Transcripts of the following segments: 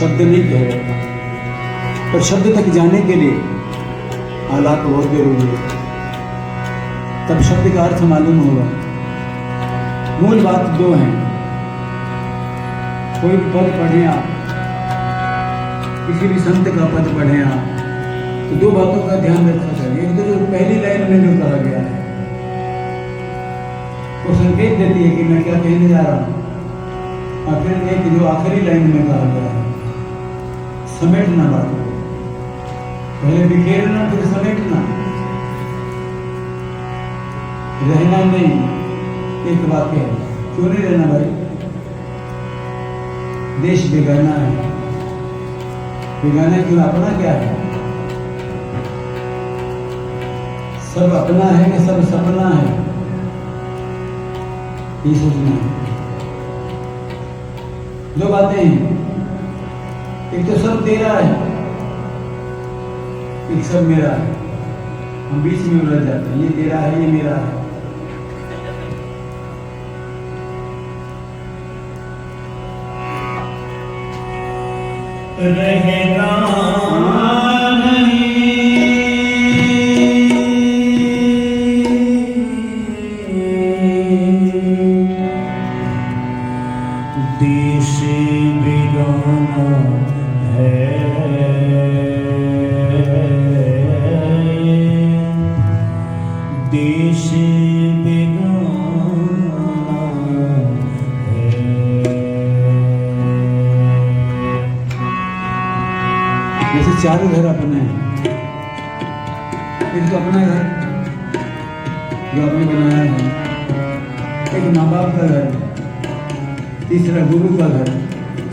शब्द नहीं कह रहे, पर शब्द तक जाने के लिए हालात बहुत जरूरी है, तब शब्द का अर्थ मालूम होगा। मूल बात दो हैं, कोई पद पढ़ें आप, किसी भी संत का पद पढ़ें आप, तो दो बातों का ध्यान रखना चाहिए। एक तो जो पहली लाइन में जो कहा गया है वो संकेत देती है कि मैं क्या कहने जा रहा हूं, और फिर एक जो आखिरी लाइन में कहा गया है, समेटना बात को, पहले बिखेरना फिर समेटना, रहना नहीं। एक वाक्य है, क्यों नहीं रहना भाई, देश बिगाड़ना है, बिगाड़ना क्यों, अपना क्या है, सब अपना है कि सब सपना है, ये सोचना है। दो बातें हैं, एक तो सब तेरा है, एक सब मेरा है। हम बीच में उलझ जाते हैं, ये तेरा है ये मेरा है। रहना देश बिगाना है, देश बिगाना है। जैसे चारों घर अपने हैं, एक तो अपना घर जो आपने बनाया है, एक माँ बाप का घर, तीसरा गुरु का घर,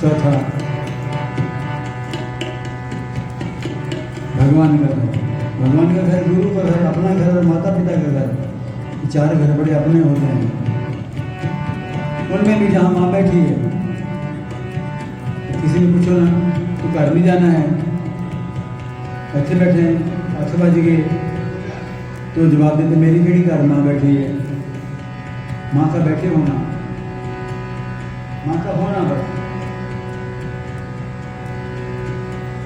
चौथा भगवान का घर। भगवान का घर, गुरु का घर, अपना घर और माता पिता का घर, ये चार घर बड़े अपने होते हैं। उनमें भी जहाँ माँ बैठी है, किसी ने पूछो ना तो घर भी जाना है, अच्छे बैठे हैं, 8 बज गए, तो जवाब देते मेरी केड़ी घर माँ बैठी है। माँ का बैठे होना, माँ का होना बस।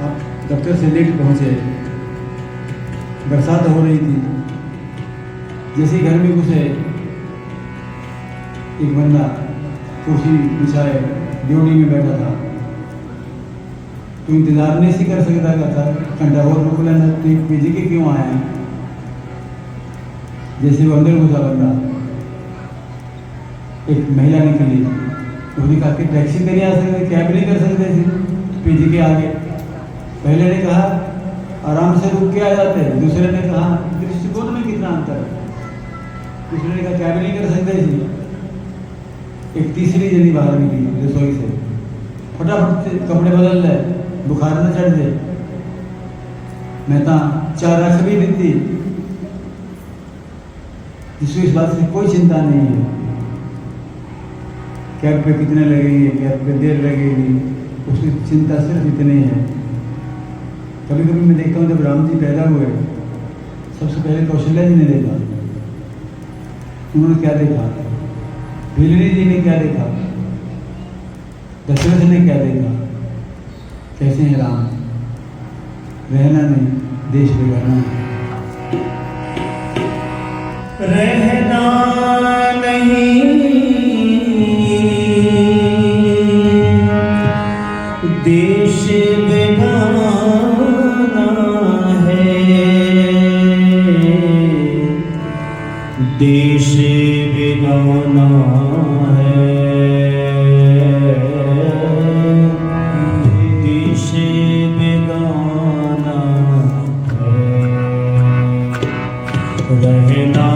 आप दफ्तर से लेट पहुंचे, बरसात हो रही थी, जैसे घर में घुसे, एक बंदा कुर्सी बिछाए ड्यूटी में बैठा था, तो इंतजार नहीं सी कर सकता था, घंटा और रुक लेना, तो पीजी के क्यों आए हैं। जैसे वो अंदर घुसा बंदा, एक महिला निकली, उसने कहा कि टैक्सी पे नहीं आ सकते, कैब नहीं कर सकते थे पीजी के आगे। पहले ने कहा आराम से रुक के आ जाते, दूसरे ने कहा दृष्टिकोण में कितना अंतर है, दूसरे ने कहा कैब नहीं कर सकते थे। एक तीसरी जनी बाहर निकली रसोई से, फटाफट से कपड़े बदल ले, बुखार न चढ़ जाए, मैं तो चाय रख भी दी, जिसको इस बात से कोई चिंता नहीं है कैब पे कितने लगेंगे, कैब पे देर लगेगी, उसकी चिंता सिर्फ इतनी है। कभी कभी मैं देखता हूँ जब राम जी पैदा हुए, सबसे पहले कौशल्या जी ने देखा, उन्होंने क्या देखा, भिलनी जी ने क्या देखा, दशरथ ने क्या देखा, कैसे हैं राम, रहना नहीं देश बिगाड़ना है। रहना नहीं देश बिगाना है, देश बिगाना है, देश बिगाना है। रहना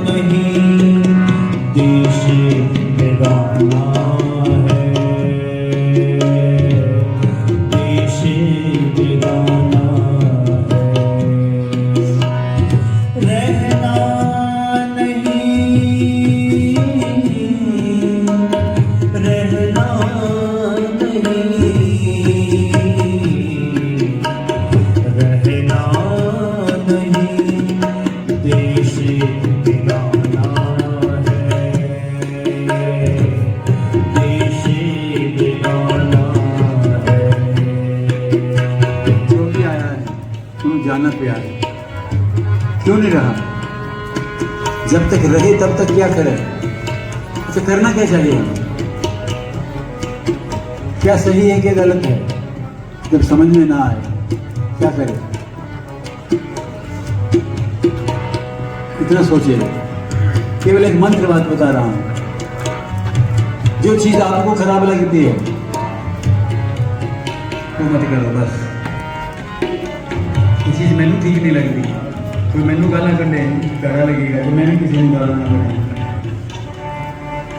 नहीं रोजाना प्यार है, क्यों नहीं रहा? जब तक रहे तब तक क्या करे? तो करना क्या चाहिए हमें? क्या सही है क्या गलत है? जब समझ में ना आए क्या करे? इतना सोचिए। केवल एक मंत्र बात बता रहा हूं, जो चीज आपको खराब लगती है वो मत करो बस। ये चीज मैनू ठीक नहीं लगती, कोई मैनू गाला कर दे कड़ा लगेगा, तो मैंने किसी ने गाला ना करे।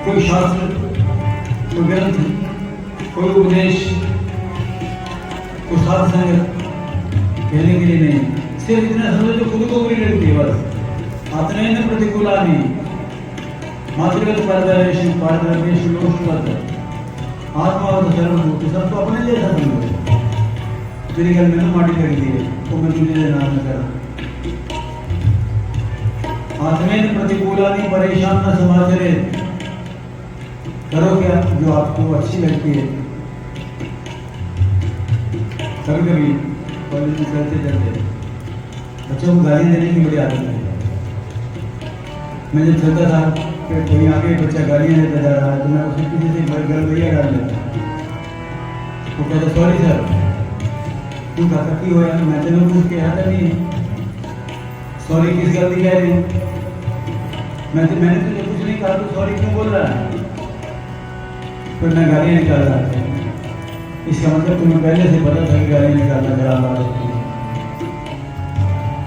कोई शास्त्र, कोई ग्रंथ, कोई उपदेश, कोई साध संगत कहने के लिए नहीं, सिर्फ इतना समझो जो खुद को बुरी लगती है बस। आत्मेन प्रतिकूलानि मातृगत परदरेषु पारदर्शेषु लोकवत् आत्मावत सर्वभूत, सबको अपने जैसा समझो। तेरी गल मैंने माटी लगती है तो मैं तुझे देना न करा। आत्मेन प्रतिकूलानि परेशान न समाचरे, करो क्या जो आपको अच्छी लगती है। कभी कभी कॉलेज में चलते चलते बच्चों को गाली देने की बड़ी आदत है। मैं जब चलता था कि कोई आगे बच्चा गालियाँ देता जा रहा है तो मैं उसके पीछे से गलवैया डाल देता। वो कहता सॉरी सर, तू कहता की हो यार, मैं तेरे कुछ कहा था नहीं, सॉरी किस गलती कह रही हूँ? मैंने तुझे कुछ नहीं कहा, तू सॉरी क्यों बोल रहा है? फिर मैं गालियाँ निकाल रहा था। इसका मतलब तुम्हें पहले से पता था कि गालियाँ निकालना खराब बात होती है।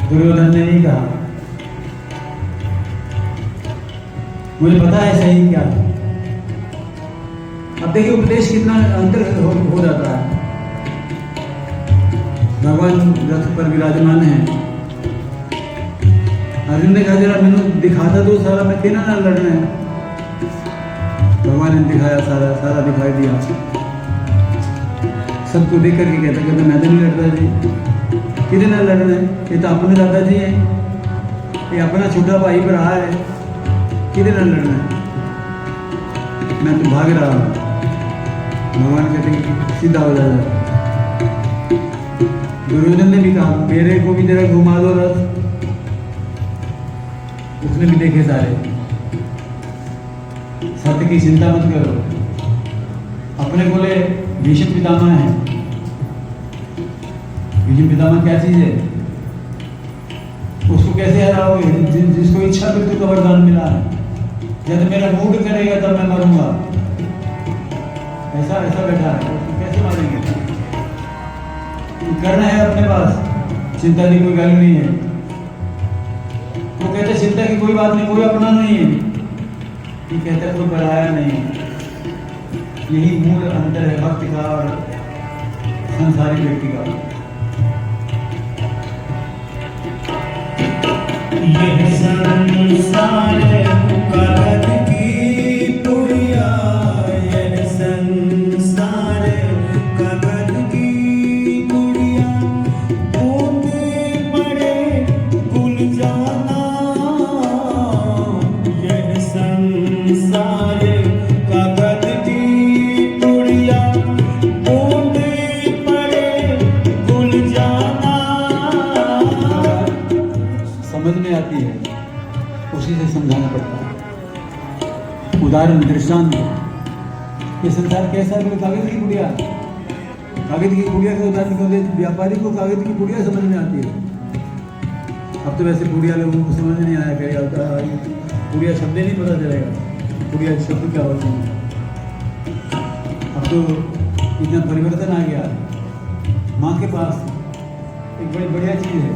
दुर्योधन ने नहीं कहा, मुझे पता है सही क्या है। अब देखिए उपदेश कितना अंतर हो जाता है। भगवान रथ पर विराजमान है, अर्जुन ने कहा जरा मैंने दिखाता दो सारा, मैं केना ना लड़ना है। भगवान ने दिखाया, सारा दिखाई दिया। सबको देख करके कहता मैं तो नहीं लड़ता जी, किधर ना लड़ना है, ये तो अपने दादाजी है, ये अपना छोटा भाई भरा है, किधर ना लड़ना है, मैं तो भाग रहा हूँ। भगवान कहते सीधा हो जाता। दुर्योधन ने भी कहा मेरे को भी जरा घुमा दो रथ, उसने भी देखे सारे। सत्य की चिंता मत करो। अपने बोले भीष्म पितामह है। भीष्म पितामह क्या चीज है? उसको कैसे हराओगे जिसको इच्छा मृत्यु का वरदान मिला है? जब मेरा मूड करेगा तब मैं मरूंगा, ऐसा बैठा है, उसको कैसे मारेंगे? करना है अपने पास, चिंता की कोई गल नहीं है। वो कहते चिंता की कोई बात नहीं, कोई अपना नहीं है, ये कहता कोई पराया नहीं। यही मूल अंतर है भक्ति का और संसारी व्यक्ति का। यह संसार कलद की पुड़िया, यह संसार कलद की पुड़िया, बूंदे पड़े भूल जाना। यह संसार कलद की पुड़िया, बूंदे पड़े भूल जाना। समझ में आती है उसी से समझाना पड़ता है। उदाहरण दृष्टांत, ये संसार कैसा है? कागज की गुड़िया, कागज की गुड़िया का उदाहरण क्यों दे? व्यापारी को कागज की गुड़िया समझ में आती है। अब तो वैसे गुड़िया लोगों को समझ नहीं आया करेगा, गुड़िया शब्द नहीं पता चलेगा गुड़िया शब्द क्या होती है। अब तो इतना परिवर्तन आ गया। माँ के पास एक बड़ी बढ़िया चीज है,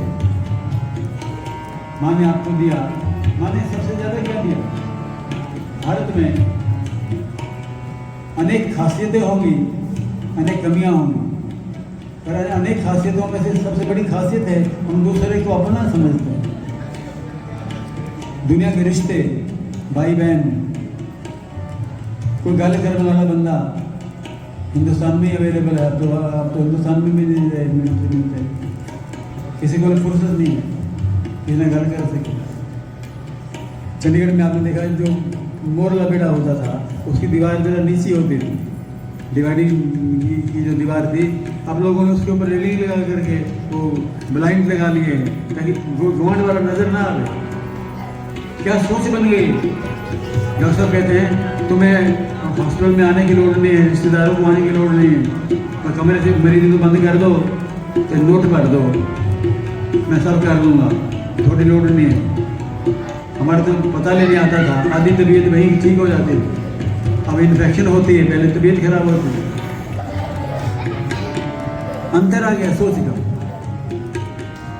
माँ ने आपको दिया। माँ ने सबसे ज्यादा क्या दिया? भारत में अनेक खासियतें होंगी, अनेक कमियां होंगी, पर अनेक खासियतों में से सबसे बड़ी खासियत है हम दूसरे को अपना समझते हैं। दुनिया के रिश्ते, भाई बहन, कोई गाली करने वाला बंदा हिंदुस्तान में अवेलेबल है। अब तो हिंदुस्तान में भी नहीं मिलते, किसी को फुर्सत नहीं है किसी ने गल कर सके। चंडीगढ़ में आपने देखा जो मोर लपेटा होता था उसकी दीवार जरा नीची होती थी, डिवाइडिंग की जो दीवार थी आप लोगों ने उसके ऊपर रेलिंग लगा करके वो ब्लाइंड लगा लिए ताकि वो घुमाने वाला नजर ना आवे। क्या सोच बन गई। डॉक्टर साहब कहते हैं तुम्हें हॉस्पिटल में आने की लोड़ नहीं है, रिश्तेदारों को आने की लोड़ नहीं है, और कमरे से मरीज को बंद कर दो तो नोट भर दो, मैं सब कर दूंगा, थोड़ी लोड नहीं है। हमारे तो पता लेने आता था, आधी तबीयत वहीं ठीक हो जाती थी, अब इन्फेक्शन होती है, पहले तबीयत खराब होती है। अंतर आ गया सोच का।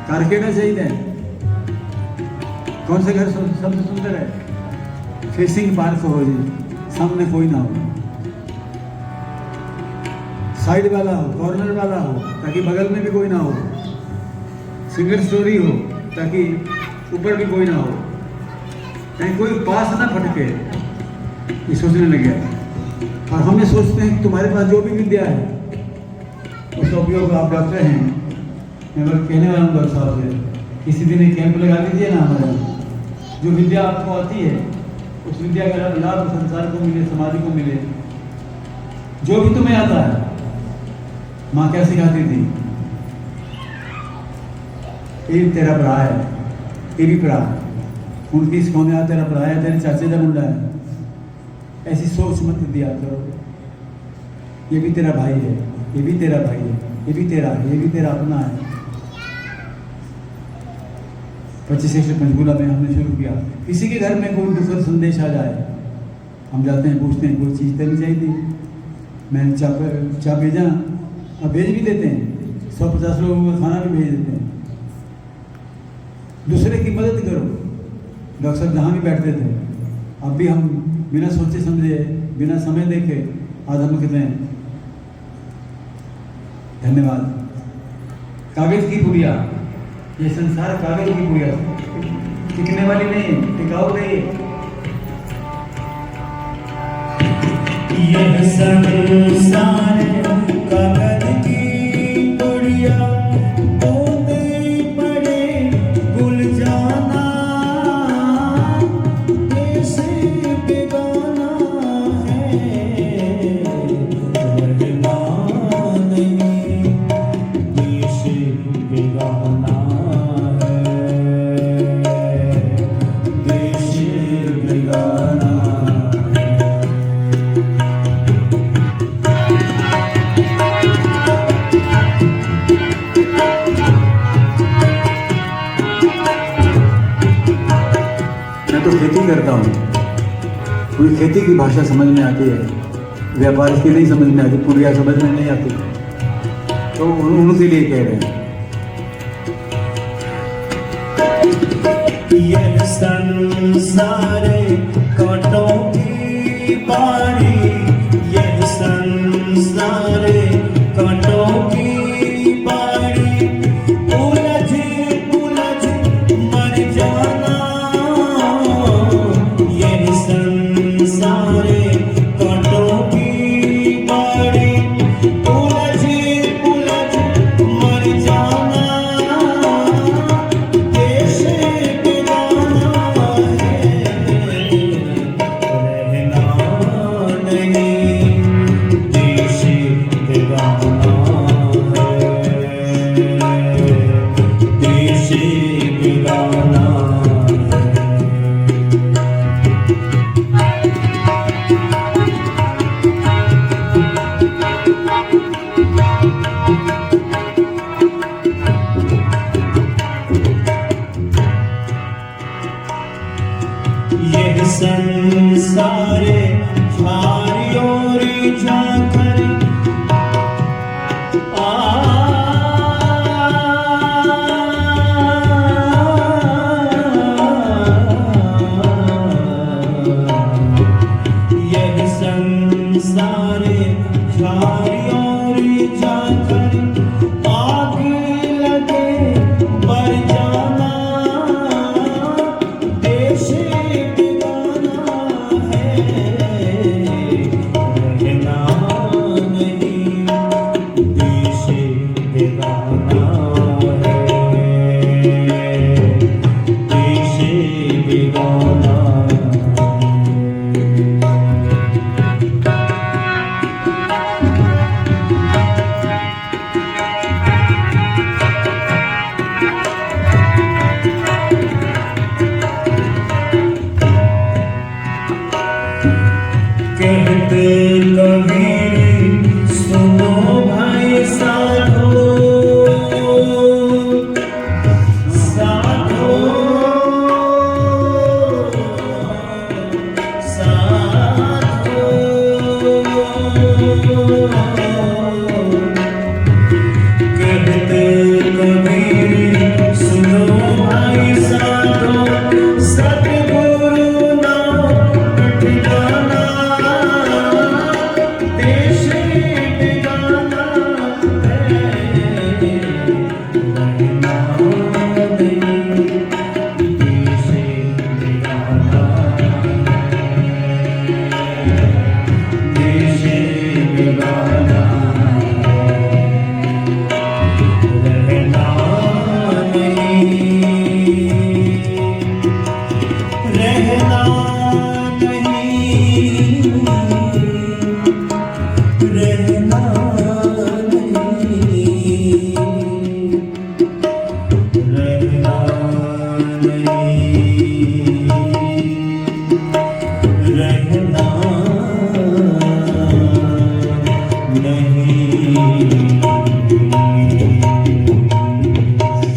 कारकेड़ा चाहिए कौन से घर सबसे सुंदर है? फेसिंग पार्क हो जी, सामने कोई ना हो, साइड वाला हो, कॉर्नर वाला हो ताकि बगल में भी कोई ना हो, सिंगल स्टोरी हो ताकि ऊपर भी कोई ना हो, कहीं कोई पास ना फटके। ये सोचने लगे और हमें सोचते हैं कि तुम्हारे पास जो भी विद्या है उसका उपयोग, आप डॉक्टर हैं, मैं बस कहने वाला हूँ डॉक्टर साहब से किसी दिन एक कैंप लगा दीजिए ना हमारे, जो विद्या आपको आती है उस विद्या का लाभ संसार को मिले, समाज को मिले। जो भी तुम्हें आता है, माँ क्या सिखाती थी, ये तेरा भरा है, ये भी भरा, उनकी सिखाने आ तेरा भरा है, तेरे चाचे का मुंडा है, ऐसी सोच मत दिया करो। ये भी तेरा भाई है, ये भी तेरा भाई है, ये भी तेरा है, ये भी तेरा अपना है। 25 से पंचकूला में हमने शुरू किया। किसी के घर में कोई दुखद संदेश आ जाए, हम जाते हैं, पूछते हैं कोई चीज़ तो नहीं चाहिए, मैंने चाह भेजा, अब भेज भी देते हैं, 150 लोगों का खाना भी भेज देते हैं। दूसरे की मदद करो। डॉक्टर साहब जहाँ भी बैठते थे, अब भी हम बिना सोचे समझे, बिना समय देखे आज हम कहते हैं धन्यवाद। कागज की पुड़िया, ये संसार कागज की पुड़िया, टिकने वाली नहीं, टिकाऊ नहीं। यह संसार कागज की पुड़िया, बूंदे पड़े गुल जाना, देश बेगाना है, रहना नहीं, देश बेगाना है, देश बेगाना। मैं तो खेती करता हूँ, पूरी खेती की भाषा समझ में आती है, व्यापार की नहीं समझ में आती, पुड़िया समझ में नहीं आती, तो उनके लिए कह रहे हैं। यह संसार कांटों की बारी, यह संसार कांटों की बारी, उलझ उलझ मर जाना, यह संसार कांटों की बारी, उलझ उलझ मर जाना, देश बेगाना है, रहना नहीं।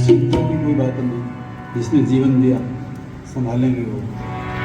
चिंता की कोई बात नहीं, जिसने जीवन दिया संभालेंगे वो।